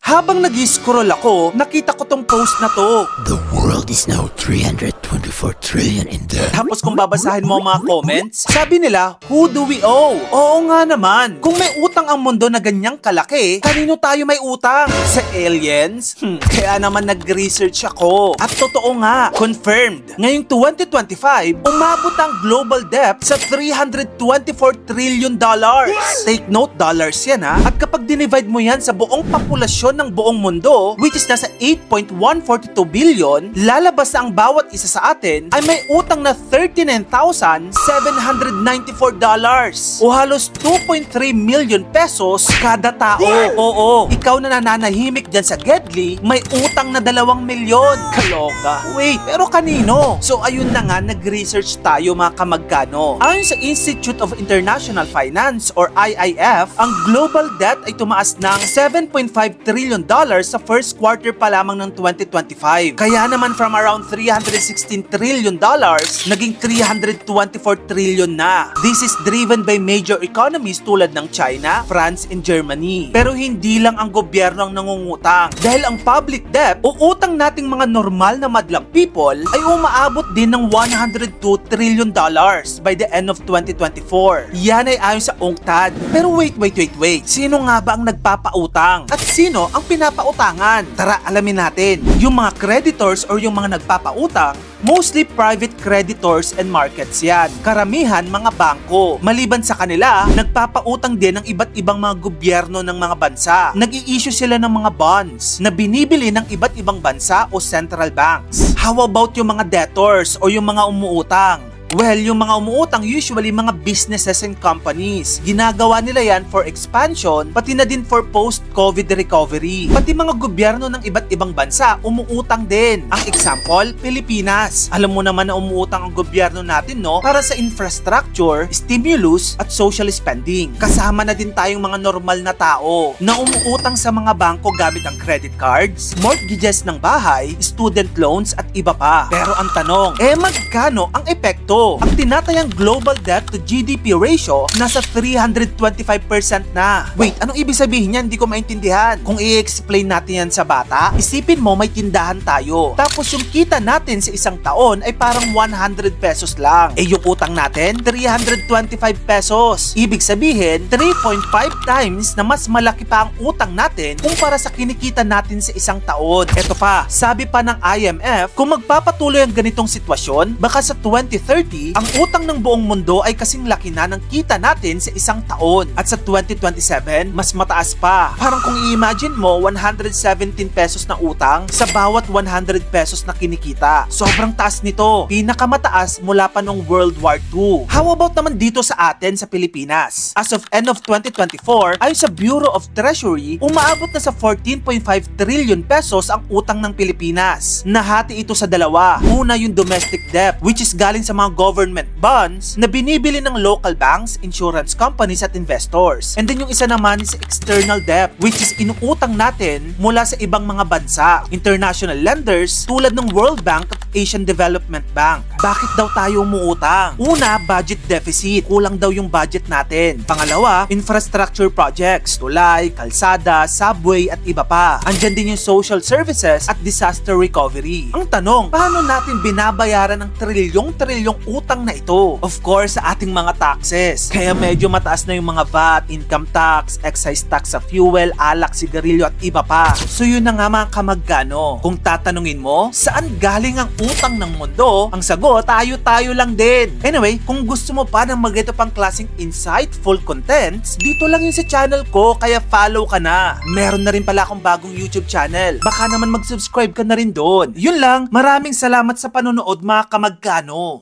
Habang nag-scroll ako, nakita ko tong post na to. The world is now 324 trillion in debt. Tapos kung babasahin mo ang mga comments, sabi nila, who do we owe? Oo nga naman. Kung may utang ang mundo na ganyang kalaki, kanino tayo may utang? Sa aliens? Kaya naman nag-research ako. At totoo nga, confirmed. Ngayong 2025, umabot ang global debt sa $324 trillion. Take note, dollars yan ha. At kapag dinivide mo yan sa buong populasyon ng buong mundo, which is nasa 8.142 billion, lalabas na ang bawat isa sa atin ay may utang na $39,794 o halos 2.3 million pesos kada tao. Oo, ikaw na nananahimik dyan sa Gedli, may utang na 2 milyon. Kaloka. Wait, pero kanino? So ayun na nga, nag-research tayo mga kamagkano. Ayon sa Institute of International Finance or IIF, ang global debt ay tumaas ng $7.5 trillion sa first quarter pa lamang ng 2025. Kaya naman from around $316 trillion, naging $324 trillion na. This is driven by major economies tulad ng China, France, and Germany. Pero hindi lang ang gobyerno ang nangungutang. Dahil ang public debt o utang nating mga normal na madlang people ay umaabot din ng $102 trillion by the end of 2024. Yan ay ayon sa UNCTAD. Pero wait. Sino nga ba ang nagpapautang? At sino ang pinapautangan? Tara, alamin natin. Yung mga creditors or yung mga nagpapautang, mostly private creditors and markets yan. Karamihan mga bangko. Maliban sa kanila, nagpapautang din ng iba't ibang mga gobyerno ng mga bansa. Nag-i-issue sila ng mga bonds na binibili ng iba't ibang bansa o central banks. How about yung mga debtors o yung mga umuutang? Well, yung mga umuutang usually mga businesses and companies. Ginagawa nila yan for expansion, pati na din for post-COVID recovery. Pati mga gobyerno ng iba't ibang bansa, umuutang din. Ang example, Pilipinas. Alam mo naman na umuutang ang gobyerno natin, no? Para sa infrastructure, stimulus, at social spending. Kasama na din tayong mga normal na tao na umuutang sa mga bangko gamit ang credit cards, mortgages ng bahay, student loans, at iba pa. Pero ang tanong, magkano ang epekto? Ang tinatayang global debt to GDP ratio nasa 325% na. Wait, anong ibig sabihin yan? Hindi ko maintindihan. Kung i-explain natin yan sa bata, isipin mo may tindahan tayo. Tapos yung kita natin sa isang taon ay parang 100 pesos lang. Yung utang natin, 325 pesos. Ibig sabihin, 3.5 times na mas malaki pa ang utang natin kumpara sa kinikita natin sa isang taon. Eto pa, sabi pa ng IMF, kung magpapatuloy ang ganitong sitwasyon, baka sa 2030, ang utang ng buong mundo ay kasing laki na ng kita natin sa isang taon. At sa 2027, mas mataas pa. Parang kung i-imagine mo, 117 pesos na utang sa bawat 100 pesos na kinikita. Sobrang taas nito. Pinakamataas mula pa nung World War II. How about naman dito sa atin sa Pilipinas? As of end of 2024, ayon sa Bureau of Treasury, umaabot na sa 14.5 trillion pesos ang utang ng Pilipinas. Nahati ito sa dalawa. Una yung domestic debt, which is galing sa mga government bonds na binibili ng local banks, insurance companies at investors. And then yung isa naman is external debt, which is inuutang natin mula sa ibang mga bansa, international lenders tulad ng World Bank at Asian Development Bank. Bakit daw tayo umuutang? Una, budget deficit. Kulang daw yung budget natin. Pangalawa, infrastructure projects, tulay, kalsada, subway at iba pa. Andyan din yung social services at disaster recovery. Ang tanong, paano natin binabayaran ng trilyong utang na ito? Of course, sa ating mga taxes. Kaya medyo mataas na yung mga VAT, income tax, excise tax sa fuel, alak, sigarilyo at iba pa. So yun na nga mga kamagkano. Kung tatanungin mo, saan galing ang utang ng mundo? Ang sagot, tayo lang din. Anyway, kung gusto mo pa ng magito pang klaseng insightful contents, dito lang yun sa channel ko, kaya follow ka na. Meron na rin pala akong bagong YouTube channel. Baka naman mag-subscribe ka na rin doon. Yun lang, maraming salamat sa panonood mga kamagkano.